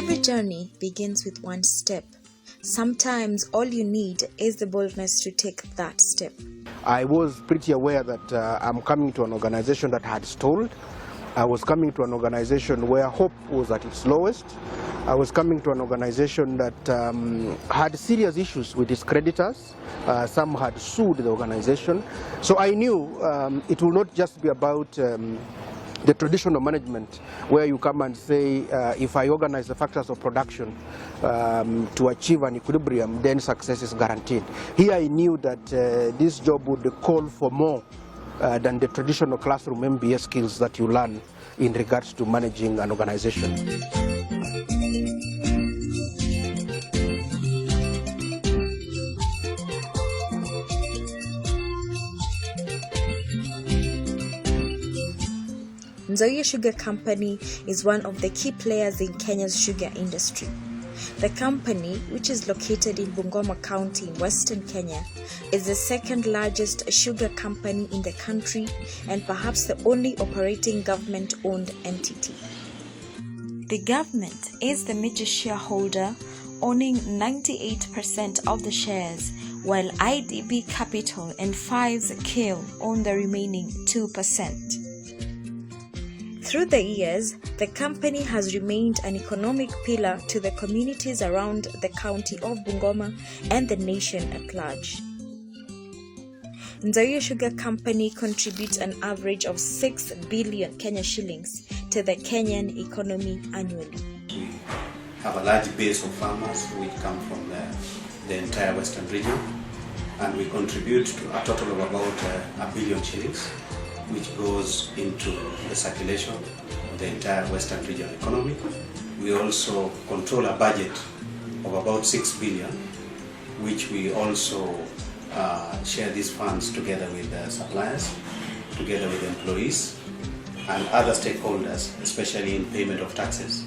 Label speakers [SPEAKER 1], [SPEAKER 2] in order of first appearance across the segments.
[SPEAKER 1] Every journey begins with one step. Sometimes all you need is the boldness to take that step.
[SPEAKER 2] I was pretty aware that I'm coming to an organization that had stalled. I was coming to an organization where hope was at its lowest. I was coming to an organization that had serious issues with its creditors. Some had sued the organization. So I knew it will not just be about the traditional management where you come and say, if I organize the factors of production to achieve an equilibrium, then success is guaranteed. Here I knew that this job would call for more than the traditional classroom MBA skills that you learn in regards to managing an organization.
[SPEAKER 1] Nzoia Sugar Company is one of the key players in Kenya's sugar industry. The company, which is located in Bungoma County in Western Kenya, is the second largest sugar company in the country and perhaps the only operating government-owned entity. The government is the major shareholder, owning 98% of the shares, while IDB Capital and Fives Kale own the remaining 2%. Through the years, the company has remained an economic pillar to the communities around the county of Bungoma and the nation at large. Nzoia Sugar Company contributes an average of 6 billion Kenya shillings to the Kenyan economy annually.
[SPEAKER 3] We have a large base of farmers which come from the entire western region, and we contribute to a total of about 1 billion shillings, which goes into the circulation of the entire western region economy. We also control a budget of about 6 billion, which we also share these funds together with suppliers, together with employees and other stakeholders, especially in payment of taxes.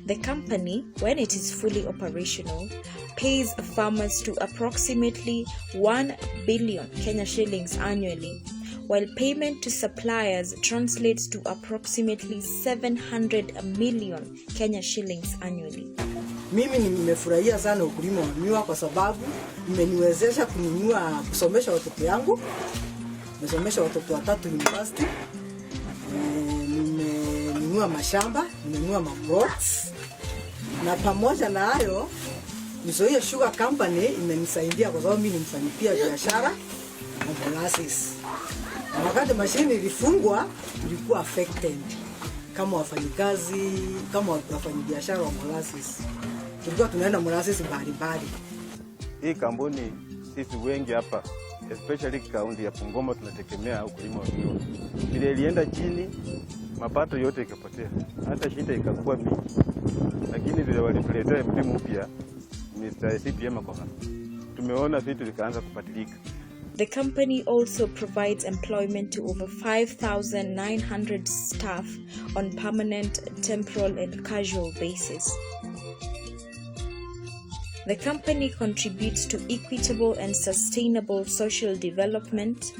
[SPEAKER 1] The company, when it is fully operational, pays farmers to approximately 1 billion Kenya shillings annually, while payment to suppliers translates to approximately 700 million Kenya shillings annually.
[SPEAKER 4] Mimi nimefurahia sana ukulima wa miwa kwa sababu imeniwezesha kusomesha watoto yangu. Nimesomesha watoto 3 university. Nimenunua mashamba, nimenunua maplots. Na pamoja na hayo, Nzoia Sugar Company imenisaidia kwa sababu mimi ni mfanyabiashara wa molasses. Wakati mashini ilifungwa, ilikuwa affected kama wafanyikazi, kama wafanyabiashara wa molasses. Tulikuwa tunaenda molasses mbalimbali.
[SPEAKER 5] Hii kampuni sisi wengi hapa, especially kaunti ya Bungoma, tunategemea ukulima wa miwa. Vile ilienda chini, mapato yote ikapotea. Hata shida ikakuwa mingi. Lakini vile walituletea mpimu mpya, Mr. CPM kwa tumeona vitu vikaanza kubadilika.
[SPEAKER 1] The company also provides employment to over 5,900 staff on permanent, temporal, and casual basis. The company contributes to equitable and sustainable social development,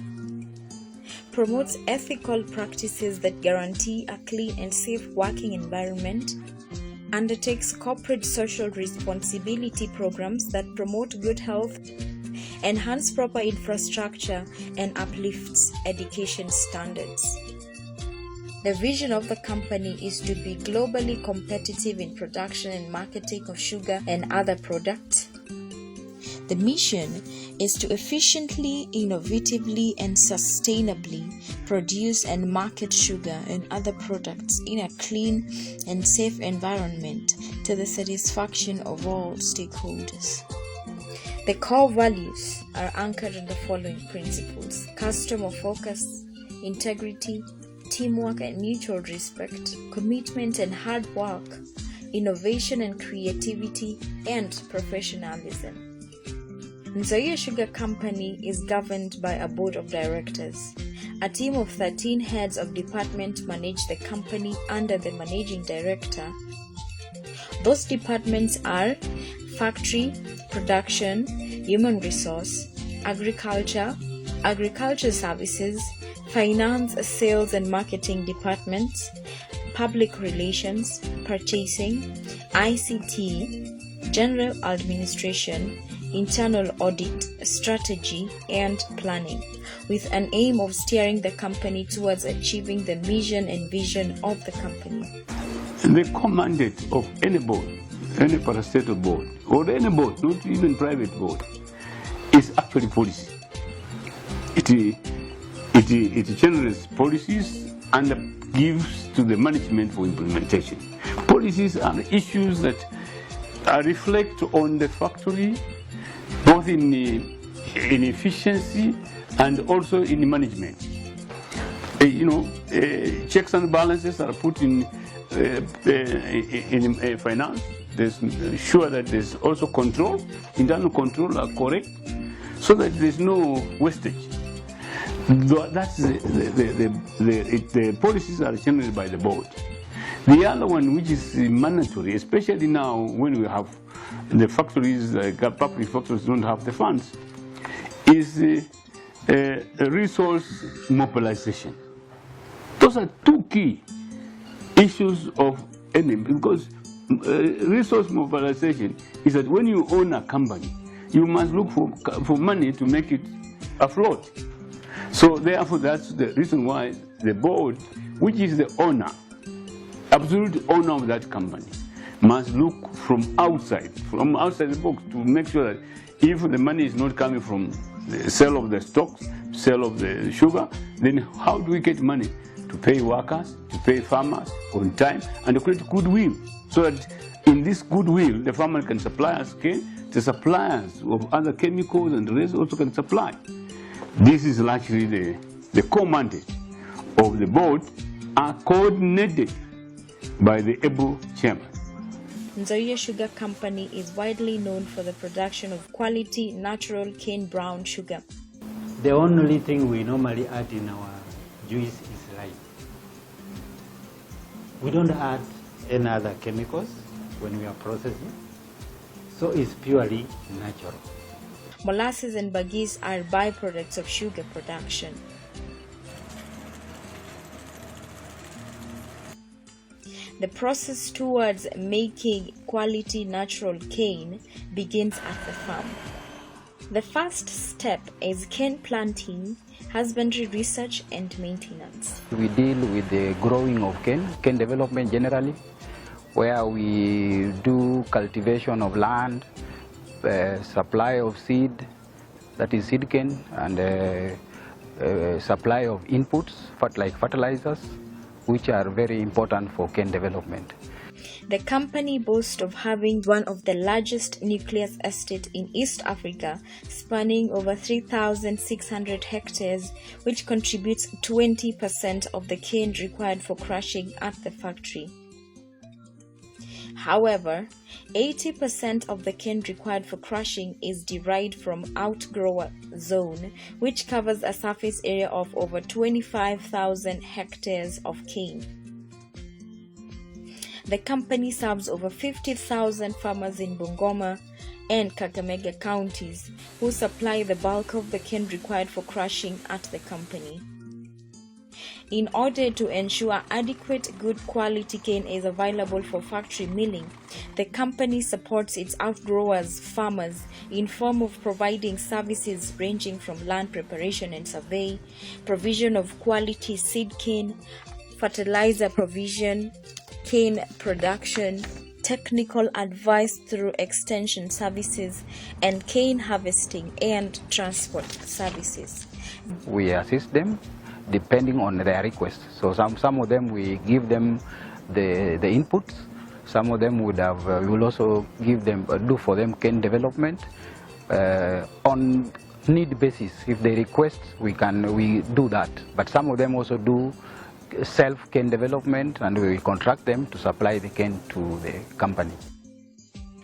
[SPEAKER 1] promotes ethical practices that guarantee a clean and safe working environment, undertakes corporate social responsibility programs that promote good health, enhance proper infrastructure, and uplifts education standards. The vision of the company is to be globally competitive in production and marketing of sugar and other products. The mission is to efficiently, innovatively, and sustainably produce and market sugar and other products in a clean and safe environment to the satisfaction of all stakeholders. The core values are anchored in the following principles: customer focus, integrity, teamwork and mutual respect, commitment and hard work, innovation and creativity, and professionalism. Nzoia Sugar Company is governed by a board of directors. A team of 13 heads of department manage the company under the managing director. Those departments are factory, production, human resource, agriculture, agriculture services, finance, sales and marketing departments, public relations, purchasing, ICT, general administration, internal audit, strategy, and planning, with an aim of steering the company towards achieving the mission and vision of the company.
[SPEAKER 6] The core mandate of any board, any parastatal board, or any board, not even private board, is actually policy. It generates policies and gives to the management for implementation. Policies are issues that reflect on the factory, both in efficiency and also in management. Checks and balances are put in finance. There's sure that there's also control, internal control are correct, so that there's no wastage. That's the policies are generated by the board. The other one, which is mandatory, especially now when we have the factories, public factories don't have the funds, is resource mobilization. Those are two key issues of any, because resource mobilization is that when you own a company, you must look for money to make it afloat. So therefore, that's the reason why the board, which is the owner, absolute owner of that company, must look from outside the box to make sure that if the money is not coming from the sale of the stocks, sale of the sugar, then how do we get money to pay workers, to pay farmers on time, and to create goodwill, so that in this goodwill the farmer can supply us the suppliers of other chemicals and the rest also can supply. This is largely the core mandate of the board, are coordinated by the Abel chairman.
[SPEAKER 1] Nzoia Sugar Company is widely known for the production of quality natural cane brown sugar.
[SPEAKER 7] The only thing we normally add in our juice is lime. We don't add any other chemicals when we are processing, so it's purely natural.
[SPEAKER 1] Molasses and bagis are byproducts of sugar production. The process towards making quality natural cane begins at the farm. The first step is cane planting, husbandry research and maintenance.
[SPEAKER 8] We deal with the growing of cane development generally, where we do cultivation of land, supply of seed, that is seed cane, and supply of inputs, like fertilizers, which are very important for cane development.
[SPEAKER 1] The company boasts of having one of the largest nucleus estates in East Africa, spanning over 3,600 hectares, which contributes 20% of the cane required for crushing at the factory. However, 80% of the cane required for crushing is derived from outgrower zone, which covers a surface area of over 25,000 hectares of cane. The company serves over 50,000 farmers in Bungoma and Kakamega counties, who supply the bulk of the cane required for crushing at the company. In order to ensure adequate good quality cane is available for factory milling, the company supports its outgrowers farmers in form of providing services ranging from land preparation and survey, provision of quality seed cane, fertilizer provision, cane production, technical advice through extension services, and cane harvesting and transport services.
[SPEAKER 8] We assist them depending on their requests. So some of them we give them the inputs. Some of them we will also give them do for them cane development on need basis. If they request, we do that. But some of them also do self cane development, and we contract them to supply the cane to the company.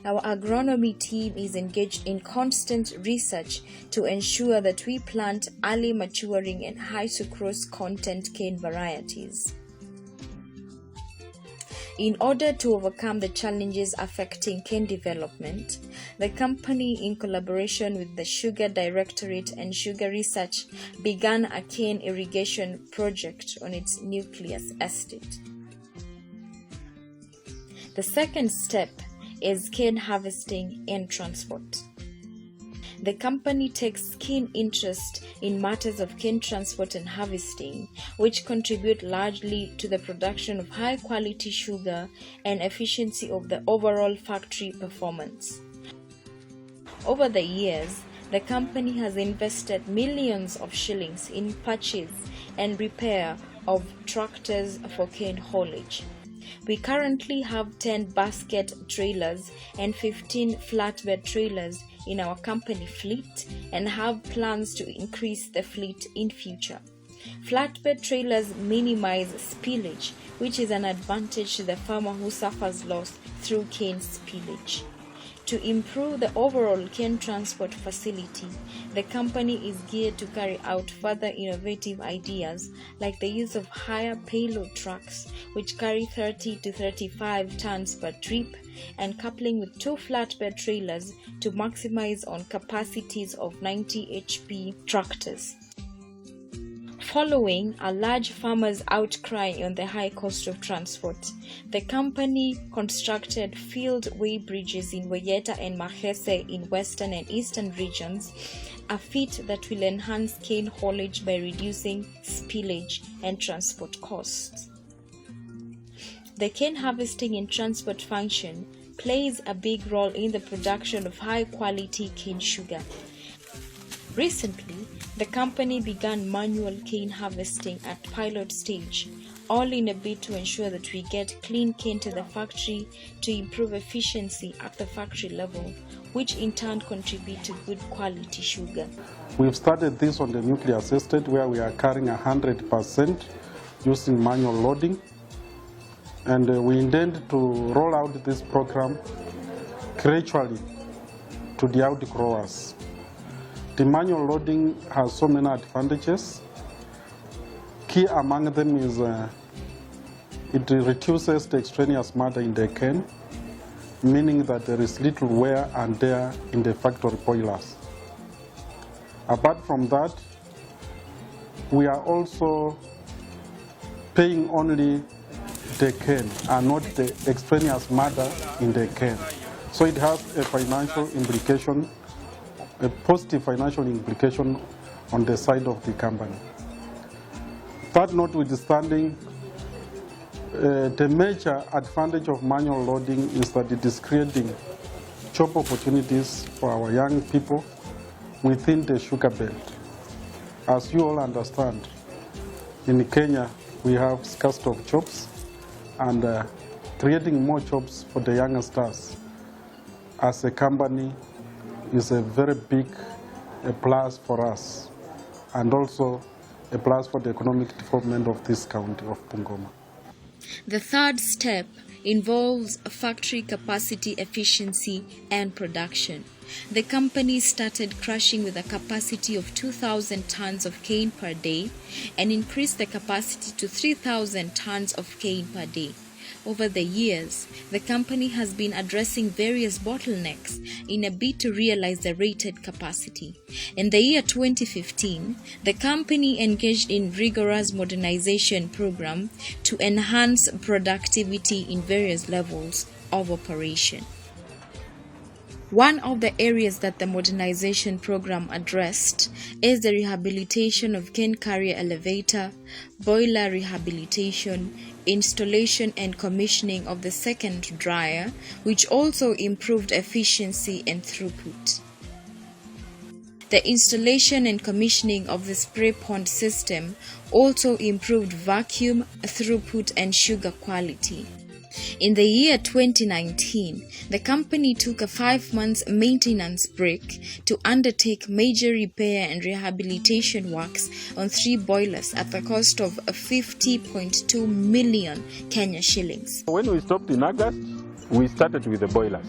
[SPEAKER 1] Our agronomy team is engaged in constant research to ensure that we plant early maturing and high sucrose content cane varieties. In order to overcome the challenges affecting cane development, the company, in collaboration with the Sugar Directorate and Sugar Research, began a cane irrigation project on its nucleus estate. The second step is cane harvesting and transport. The company takes keen interest in matters of cane transport and harvesting, which contribute largely to the production of high-quality sugar and efficiency of the overall factory performance. Over the years, the company has invested millions of shillings in purchase and repair of tractors for cane haulage. We currently have 10 basket trailers and 15 flatbed trailers in our company fleet and have plans to increase the fleet in future. Flatbed trailers minimize spillage, which is an advantage to the farmer who suffers loss through cane spillage. To improve the overall cane transport facility, the company is geared to carry out further innovative ideas like the use of higher payload trucks, which carry 30 to 35 tons per trip, and coupling with 2 flatbed trailers to maximize on capacities of 90 HP tractors. Following a large farmers' outcry on the high cost of transport, the company constructed field way bridges in Wayeta and Mahese in western and eastern regions, a feat that will enhance cane haulage by reducing spillage and transport costs. The cane harvesting and transport function plays a big role in the production of high-quality cane sugar. Recently, the company began manual cane harvesting at pilot stage, all in a bid to ensure that we get clean cane to the factory to improve efficiency at the factory level, which in turn contribute to good quality sugar.
[SPEAKER 9] We've started this on the nuclear estate where we are carrying 100% using manual loading, and we intend to roll out this program gradually to the outgrowers. The manual loading has so many advantages. Key among them is it reduces the extraneous matter in the cane, meaning that there is little wear and tear in the factory boilers. Apart from that, we are also paying only the cane and not the extraneous matter in the cane. So it has a financial implication, a positive financial implication on the side of the company. That notwithstanding, the major advantage of manual loading is that it is creating job opportunities for our young people within the sugar belt. As you all understand, in Kenya we have scarcity of jobs, and creating more jobs for the youngsters as a company is a very big plus for us, and also a plus for the economic development of this county of Bungoma.
[SPEAKER 1] The third step involves factory capacity efficiency and production. The company started crushing with a capacity of 2,000 tons of cane per day and increased the capacity to 3,000 tons of cane per day. Over the years, the company has been addressing various bottlenecks in a bid to realize the rated capacity. In the year 2015, the company engaged in rigorous modernization program to enhance productivity in various levels of operation. One of the areas that the modernization program addressed is the rehabilitation of cane carrier elevator, boiler rehabilitation, installation and commissioning of the second dryer, which also improved efficiency and throughput. The installation and commissioning of the spray pond system also improved vacuum, throughput and sugar quality. In the year 2019, the company took a 5-month maintenance break to undertake major repair and rehabilitation works on 3 boilers at the cost of 50.2 million Kenya shillings.
[SPEAKER 5] When we stopped in August, we started with the boilers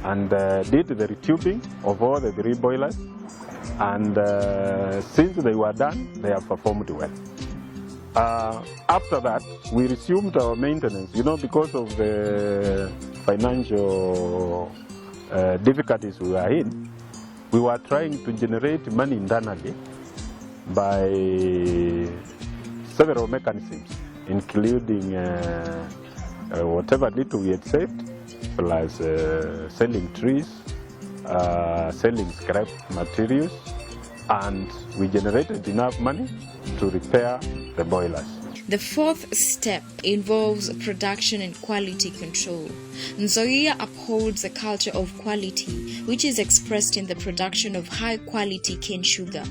[SPEAKER 5] and did the retubing of all the 3 boilers, and since they were done, they have performed well. After that, we resumed our maintenance, because of the financial difficulties we were in. We were trying to generate money internally by several mechanisms, including whatever little we had saved, plus selling trees, selling scrap materials, and we generated enough money to repair the boilers.
[SPEAKER 1] The fourth step involves production and quality control. Nzoia upholds a culture of quality, which is expressed in the production of high-quality cane sugar.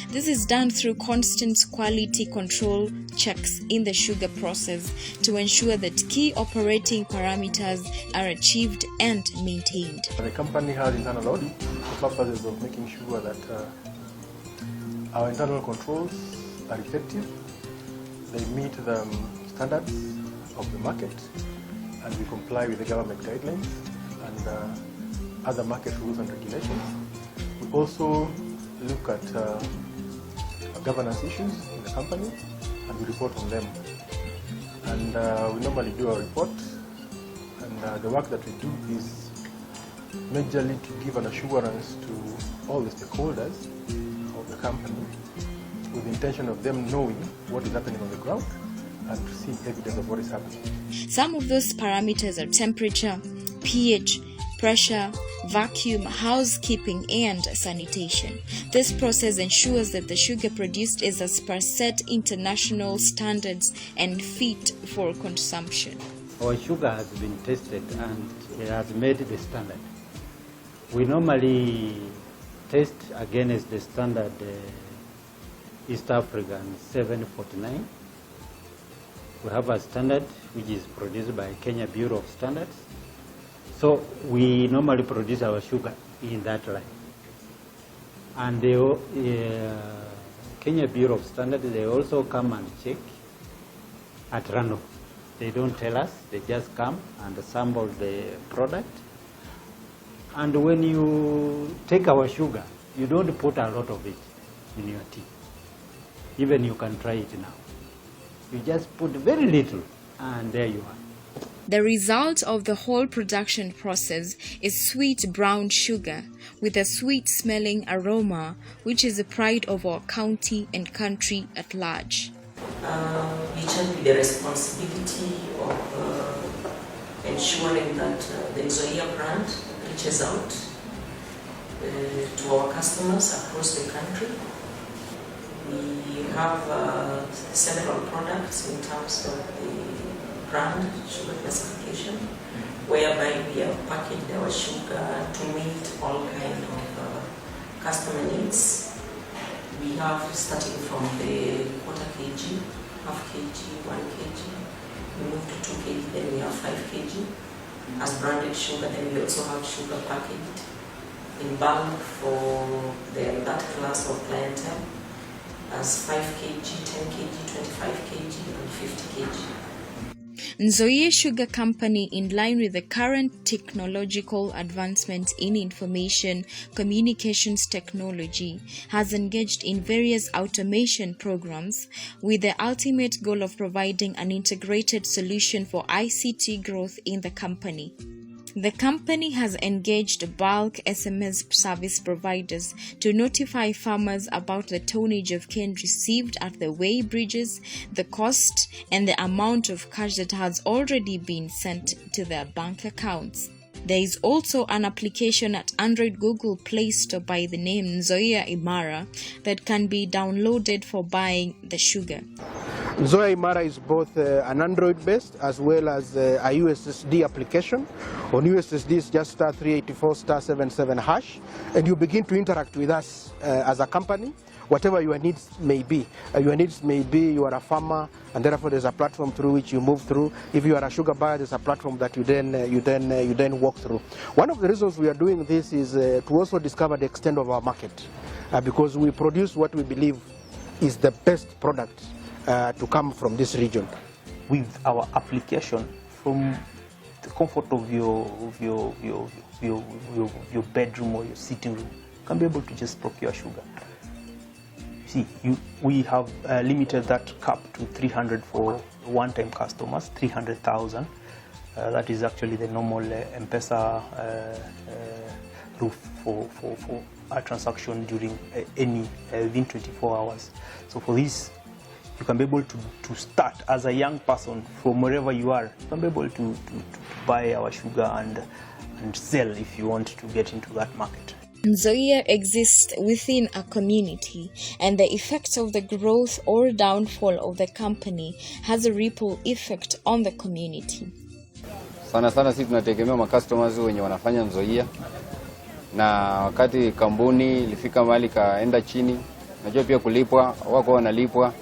[SPEAKER 1] This is done through constant quality control checks in the sugar process to ensure that key operating parameters are achieved and maintained.
[SPEAKER 10] The company has internal audit for purposes of making sure that our internal controls are effective. They meet the standards of the market, and we comply with the government guidelines and other market rules and regulations. We also look at governance issues in the company, and we report on them. And we normally do a report, and the work that we do is majorly to give an assurance to all the stakeholders of the company, with the intention of them knowing what is happening on the ground and to see evidence of what is happening.
[SPEAKER 1] Some of those parameters are temperature, pH, pressure, vacuum, housekeeping, and sanitation. This process ensures that the sugar produced is as per set international standards and fit for consumption.
[SPEAKER 7] Our sugar has been tested and it has made the standard. We normally test against the standard East African 749. We have a standard which is produced by Kenya Bureau of Standards. So we normally produce our sugar in that line. And the Kenya Bureau of Standards, they also come and check at random. They don't tell us, they just come and sample the product. And when you take our sugar, you don't put a lot of it in your tea. Even you can try it now. You just put very little and there you are.
[SPEAKER 1] The result of the whole production process is sweet brown sugar with a sweet smelling aroma, which is the pride of our county and country at large.
[SPEAKER 11] We take the responsibility of ensuring that the Nzoia brand reaches out to our customers across the country. We have several products in terms of the brand sugar classification, whereby we have packaged our sugar to meet all kinds of customer needs. We have, starting from the quarter kg, half kg, 1 kg, we move to 2 kg, then we have 5 kg as branded sugar. Then we also have sugar packaged in bulk for that class of clientele as 5 kg, 10 kg, 25 kg, and 50 kg.
[SPEAKER 1] Nzoia Sugar Company, in line with the current technological advancements in information communications technology, has engaged in various automation programs with the ultimate goal of providing an integrated solution for ICT growth in the company. The company has engaged bulk SMS service providers to notify farmers about the tonnage of cane received at the weigh bridges, the cost, and the amount of cash that has already been sent to their bank accounts. There is also an application at Android Google Play Store by the name Nzoia Imara that can be downloaded for buying the sugar.
[SPEAKER 2] Nzoia Imara is both an Android-based as well as a USSD application. On USSD, it's just *384*77# and you begin to interact with us as a company, whatever your needs may be. You are a farmer, and therefore there's a platform through which you move through. If you are a sugar buyer, there's a platform that you then walk through. One of the reasons we are doing this is to also discover the extent of our market, because we produce what we believe is the best product to come from this region.
[SPEAKER 12] With our application, from the comfort of your bedroom or your sitting room, you can be able to just procure sugar. See, we have limited that cap to 300 for one-time customers, 300,000. That is actually the normal M-Pesa roof for a transaction during any within 24 hours. So for this, you can be able to start as a young person from wherever you are. You can be able to buy our sugar and sell if you want to get into that market.
[SPEAKER 1] Nzoia exists within a community, and the effects of the growth or downfall of the company has a ripple effect on the community.
[SPEAKER 13] Sana sisi tunategemea customers wenye wanafanya Nzoia, na wakati kampuni ilifika mahali kaenda chini, najua pia kulipwa, wako wanalipwa,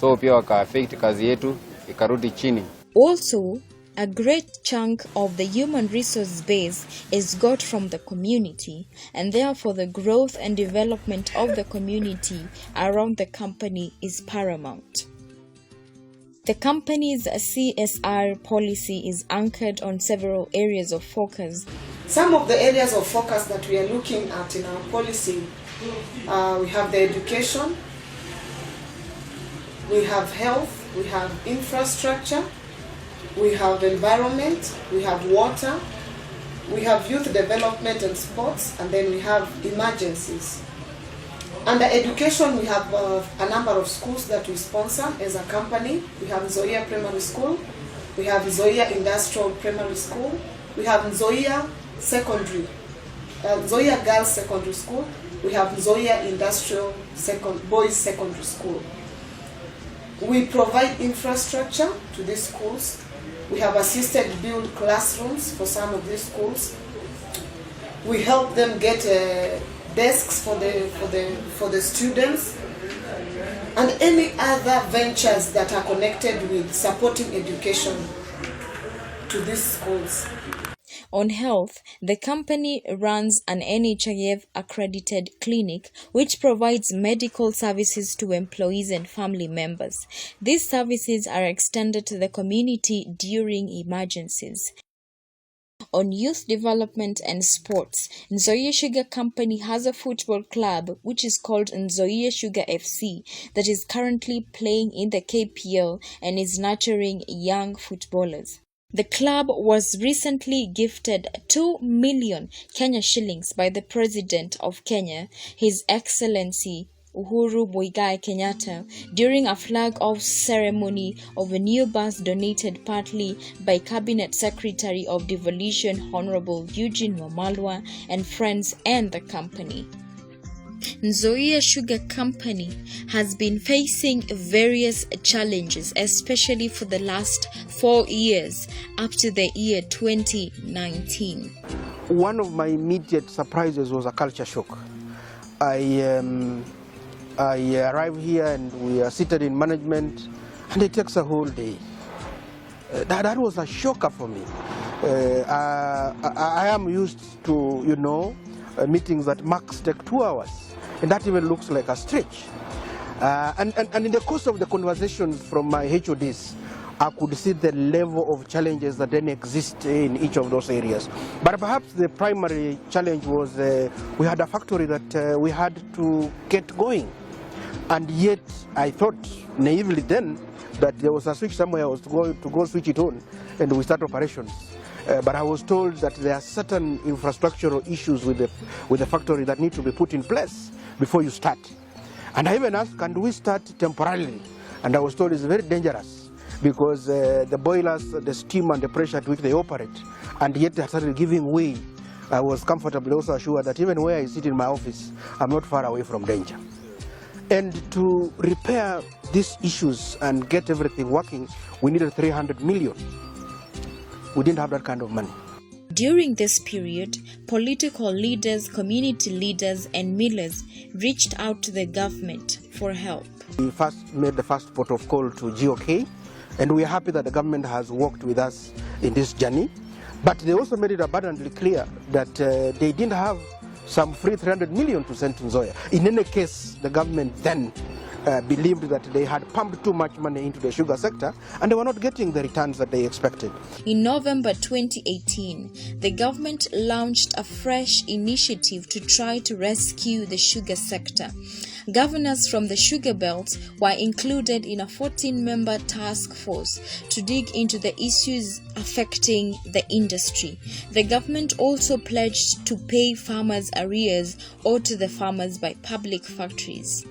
[SPEAKER 13] so pia waka affect kazi yetu ikarudi chini.
[SPEAKER 1] Also, a great chunk of the human resource base is got from the community, and therefore the growth and development of the community around the company is paramount. The company's CSR policy is anchored on several areas of focus.
[SPEAKER 14] Some of the areas of focus that we are looking at in our policy, we have the education, we have health, we have infrastructure, we have environment, we have water, we have youth development and sports, and then we have emergencies. Under education, we have a number of schools that we sponsor as a company. We have Nzoia Primary School, we have Nzoia Industrial Primary School, we have Nzoia Secondary, Nzoia Girls Secondary School, we have Nzoia Industrial Boys Secondary School. We provide infrastructure to these schools. We have assisted build classrooms for some of these schools. We help them get desks for the students, and any other ventures that are connected with supporting education to these schools.
[SPEAKER 1] On health, the company runs an NHIF accredited clinic which provides medical services to employees and family members. These services are extended to the community during emergencies. On youth development and sports, Nzoia Sugar Company has a football club which is called Nzoia Sugar FC that is currently playing in the KPL and is nurturing young footballers. The club was recently gifted 2 million Kenya shillings by the President of Kenya, His Excellency Uhuru Muigai Kenyatta, during a flag-off ceremony of a new bus donated partly by Cabinet Secretary of Devolution Honorable Eugene Wamalwa and friends and the company. Nzoia Sugar Company has been facing various challenges, especially for the last 4 years up to the year 2019.
[SPEAKER 2] One of my immediate surprises was a culture shock. I arrived here and we are seated in management, and it takes a whole day. That was a shocker for me. I am used to, meetings that max take 2 hours, and that even looks like a stretch. And in the course of the conversations from my HODs, I could see the level of challenges that then exist in each of those areas. But perhaps the primary challenge was we had a factory that we had to get going. And yet I thought naively then that there was a switch somewhere I was to go switch it on and we start operations. But I was told that there are certain infrastructural issues with the factory that need to be put in place before you start. And I even asked, can we start temporarily? And I was told it's very dangerous because the boilers, the steam and the pressure at which they operate, and yet they started giving way. I was comfortably also assured that even where I sit in my office, I'm not far away from danger. And to repair these issues and get everything working, we needed 300 million. We didn't have that kind of money.
[SPEAKER 1] During this period, political leaders, community leaders, and millers reached out to the government for help.
[SPEAKER 2] We first made the first port of call to GOK, and we are happy that the government has worked with us in this journey. But they also made it abundantly clear that they didn't have some free 300 million to send to Nzoia. In any case, the government then believed that they had pumped too much money into the sugar sector and they were not getting the returns that they expected.
[SPEAKER 1] In November 2018, the government launched a fresh initiative to try to rescue the sugar sector. Governors from the sugar belt were included in a 14-member task force to dig into the issues affecting the industry. The government also pledged to pay farmers' arrears owed to the farmers by public factories.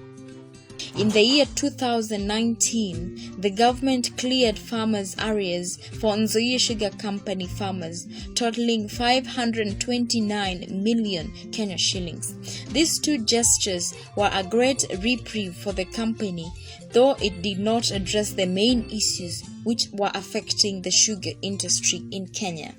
[SPEAKER 1] In the year 2019, the government cleared farmers' areas for Nzoia Sugar Company farmers, totaling 529 million Kenya shillings. These two gestures were a great reprieve for the company, though it did not address the main issues which were affecting the sugar industry in Kenya.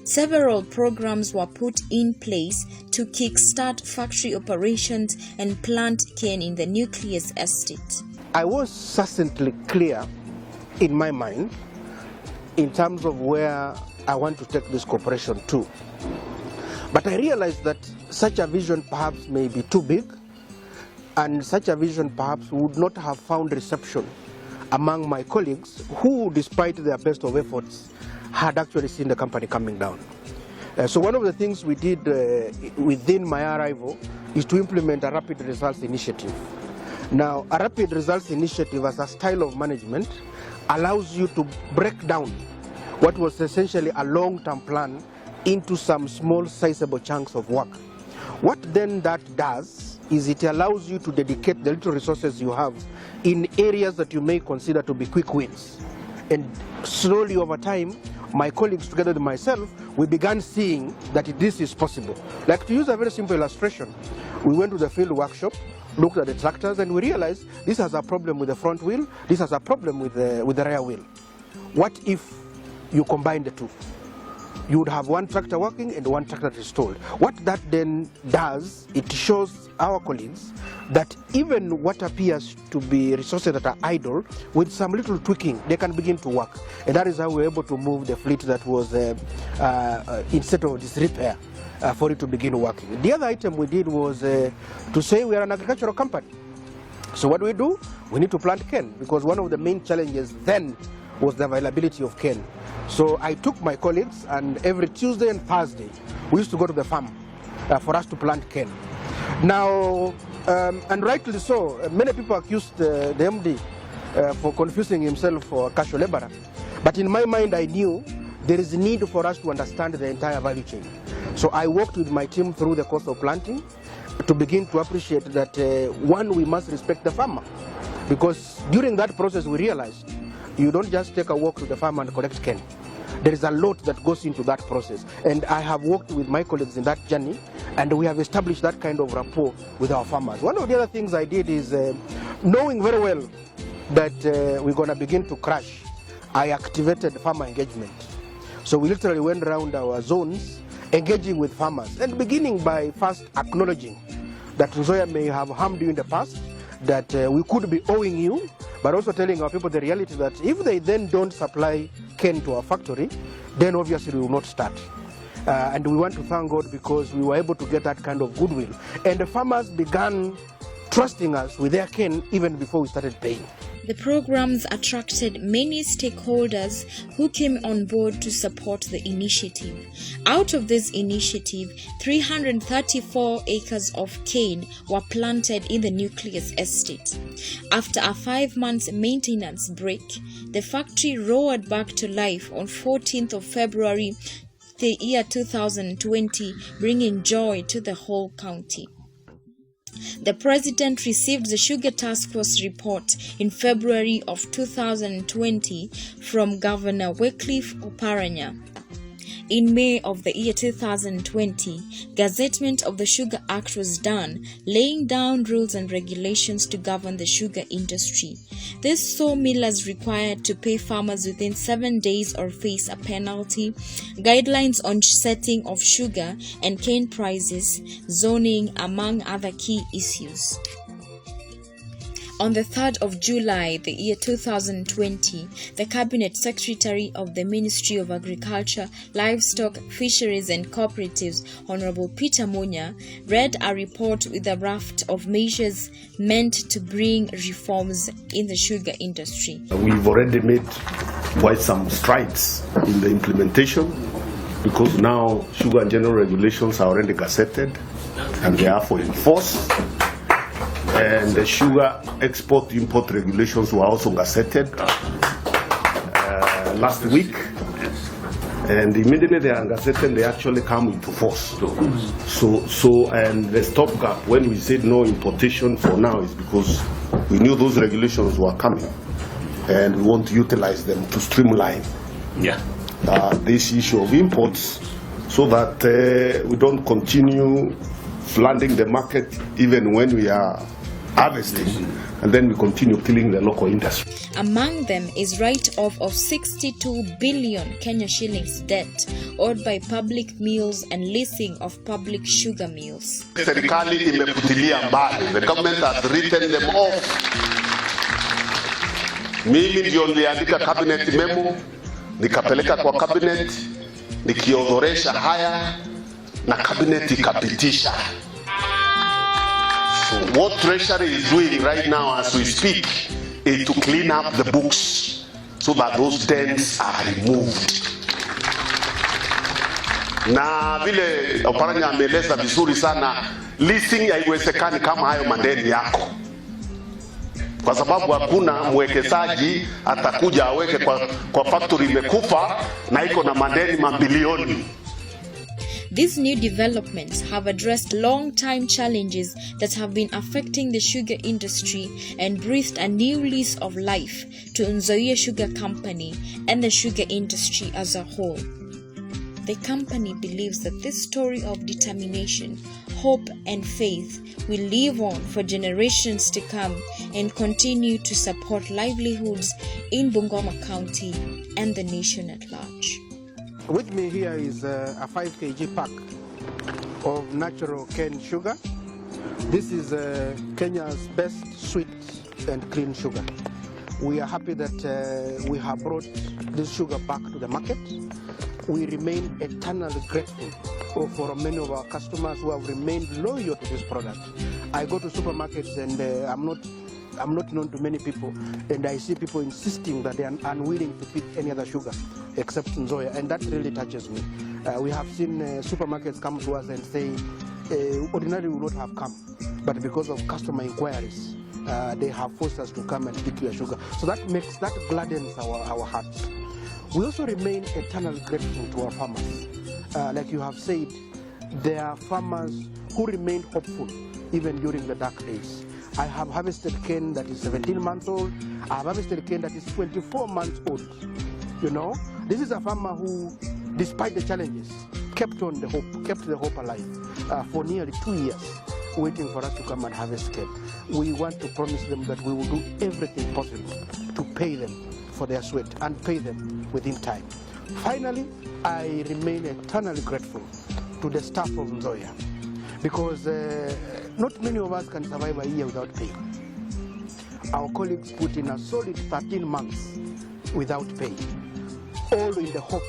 [SPEAKER 1] Several programs were put in place to kickstart factory operations and plant cane in the nucleus estate.
[SPEAKER 2] I was succinctly clear in my mind in terms of where I want to take this corporation to. But I realized that such a vision perhaps may be too big, and such a vision perhaps would not have found reception among my colleagues who, despite their best of efforts, had actually seen the company coming down. So one of the things we did within my arrival is to implement a rapid results initiative. Now, a rapid results initiative as a style of management allows you to break down what was essentially a long-term plan into some small sizable chunks of work. What then that does is it allows you to dedicate the little resources you have in areas that you may consider to be quick wins. And slowly over time, my colleagues together with myself, we began seeing that this is possible. Like, to use a very simple illustration, we went to the field workshop, looked at the tractors, and we realized this has a problem with the front wheel, this has a problem with the rear wheel. What if you combine the two? You would have one tractor working and one tractor installed. What that then does, it shows our colleagues that even what appears to be resources that are idle, with some little tweaking, they can begin to work. And that is how we were able to move the fleet that was instead of disrepair for it to begin working. The other item we did was to say we are an agricultural company. So what do? We need to plant cane, because one of the main challenges then was the availability of cane. So I took my colleagues, and every Tuesday and Thursday, we used to go to the farm for us to plant cane. Now, and rightly so, many people accused the MD for confusing himself for a casual laborer. But in my mind, I knew there is a need for us to understand the entire value chain. So I worked with my team through the course of planting to begin to appreciate that, one, we must respect the farmer. Because during that process, we realized you don't just take a walk to the farm and collect cane. There is a lot that goes into that process. And I have worked with my colleagues in that journey, and we have established that kind of rapport with our farmers. One of the other things I did is, knowing very well that we're going to begin to crash, I activated farmer engagement. So we literally went around our zones, engaging with farmers, and beginning by first acknowledging that Nzoia may have harmed you in the past, that we could be owing you, but also telling our people the reality that if they then don't supply cane to our factory, then obviously we will not start. And we want to thank God because we were able to get that kind of goodwill. And the farmers began trusting us with their cane even before we started paying.
[SPEAKER 1] The programs attracted many stakeholders who came on board to support the initiative. Out of this initiative, 334 acres of cane were planted in the nucleus estate. After a 5-month maintenance break, the factory roared back to life on 14th of February, the year 2020, bringing joy to the whole county. The President received the Sugar Task Force report in February of 2020 from Governor Wycliffe Oparanya. In May of the year 2020, gazettement of the Sugar Act was done, laying down rules and regulations to govern the sugar industry. This saw millers required to pay farmers within 7 days or face a penalty, guidelines on setting of sugar and cane prices, zoning, among other key issues. On the 3rd of July, the year 2020, the Cabinet Secretary of the Ministry of Agriculture, Livestock, Fisheries and Cooperatives, Honorable Peter Munya, read a report with a raft of measures meant to bring reforms in the sugar industry.
[SPEAKER 15] We've already made quite some strides in the implementation, because now sugar and general regulations are already gazetted and therefore enforced. And the sugar export-import regulations were also gazetted last week. And immediately they are gazetted, they actually come into force. So and the stopgap, when we said no importation for now, is because We knew those regulations were coming, and we want to utilize them to streamline this issue of imports so that we don't continue flooding the market even when we are harvesting, and then we continue killing the local industry.
[SPEAKER 1] Among them is write-off of 62 billion Kenya shillings debt owed by public mills and leasing of public sugar mills.
[SPEAKER 15] Serikali imefutilia mbali. The government has written them off. Mimi ndio niliandika cabinet memo, nikapeleka kwa cabinet, nikiorodhesha haya na cabinet ikapitisha. So what Treasury is doing right now as we speak is to clean up the books so that those dents are removed. Na vile Oparanya ameeleza vizuri sana, leasing haiwezekani kama hayo madeni yako, kwa sababu hakuna mwekezaji atakuja aweke kwa factory imekufa na iko na madeni mabilioni.
[SPEAKER 1] These new developments have addressed long-time challenges that have been affecting the sugar industry and breathed a new lease of life to Nzoia Sugar Company and the sugar industry as a whole. The company believes that this story of determination, hope and faith will live on for generations to come and continue to support livelihoods in Bungoma County and the nation at large.
[SPEAKER 2] With me here is a 5 kg pack of natural cane sugar. This is Kenya's best sweet and clean sugar. We are happy that we have brought this sugar back to the market. We remain eternally grateful for many of our customers who have remained loyal to this product. I go to supermarkets and I'm not known to many people, and I see people insisting that they are unwilling to pick any other sugar except Nzoia, and that really touches me. We have seen supermarkets come to us and say, ordinarily we would not have come, but because of customer inquiries, they have forced us to come and pick your sugar. So that gladdens our hearts. We also remain eternally grateful to our farmers. Like you have said, there are farmers who remain hopeful even during the dark days. I have harvested cane that is 17 months old. I have harvested cane that is 24 months old. You know, this is a farmer who, despite the challenges, kept the hope alive for nearly 2 years, waiting for us to come and harvest cane. We want to promise them that we will do everything possible to pay them for their sweat and pay them within time. Finally, I remain eternally grateful to the staff of Nzoia, because not many of us can survive a year without pay. Our colleagues put in a solid 13 months without pay, all in the hope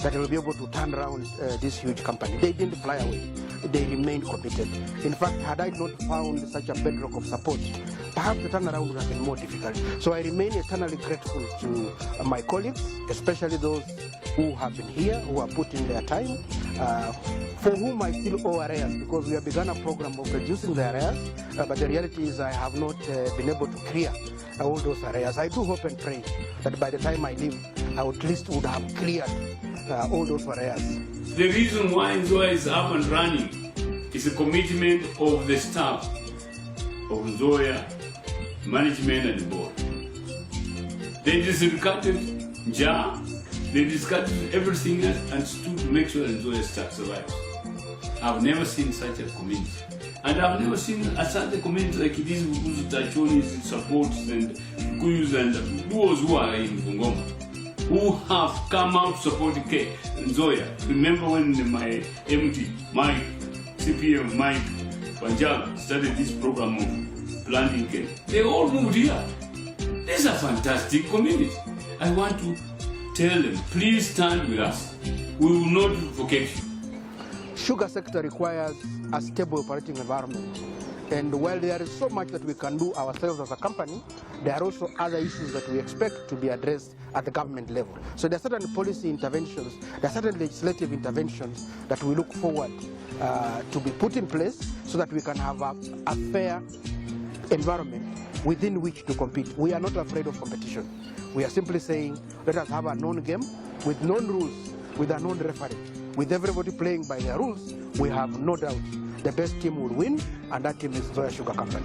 [SPEAKER 2] that they will be able to turn around this huge company. They didn't fly away. They remained committed. In fact, had I not found such a bedrock of support, perhaps the turnaround would have been more difficult. So I remain eternally grateful to my colleagues, especially those who have been here, who have put in their time, for whom I still owe arrears, because we have begun a program of reducing the arrears, but the reality is I have not been able to clear all those arrears. I do hope and pray that by the time I leave, I at least would have cleared all those arrears.
[SPEAKER 6] The reason why Nzoia is up and running is a commitment of the staff of Nzoia, management and board. They discarded jar, they discarded everything else and stood to make sure that Nzoia survives. I've never seen such a community. And I've never seen such a community like this whose Tachonis supports and Kuyus and those who are in Bungoma, who have come out to support Nzoia. Remember when my MT, Mike, CPM, Mike, Punjab started this program of planting cane. They all moved here. This is a fantastic community. I want to tell them, please stand with us. We will not forget you.
[SPEAKER 2] Sugar sector requires a stable operating environment. And while there is so much that we can do ourselves as a company, there are also other issues that we expect to be addressed at the government level. So there are certain policy interventions, there are certain legislative interventions that we look forward to be put in place so that we can have a fair environment within which to compete. We are not afraid of competition. We are simply saying, let us have a known game with known rules, with a known referee. With everybody playing by their rules, we have no doubt the best team will win, and that team is Nzoia Sugar Company.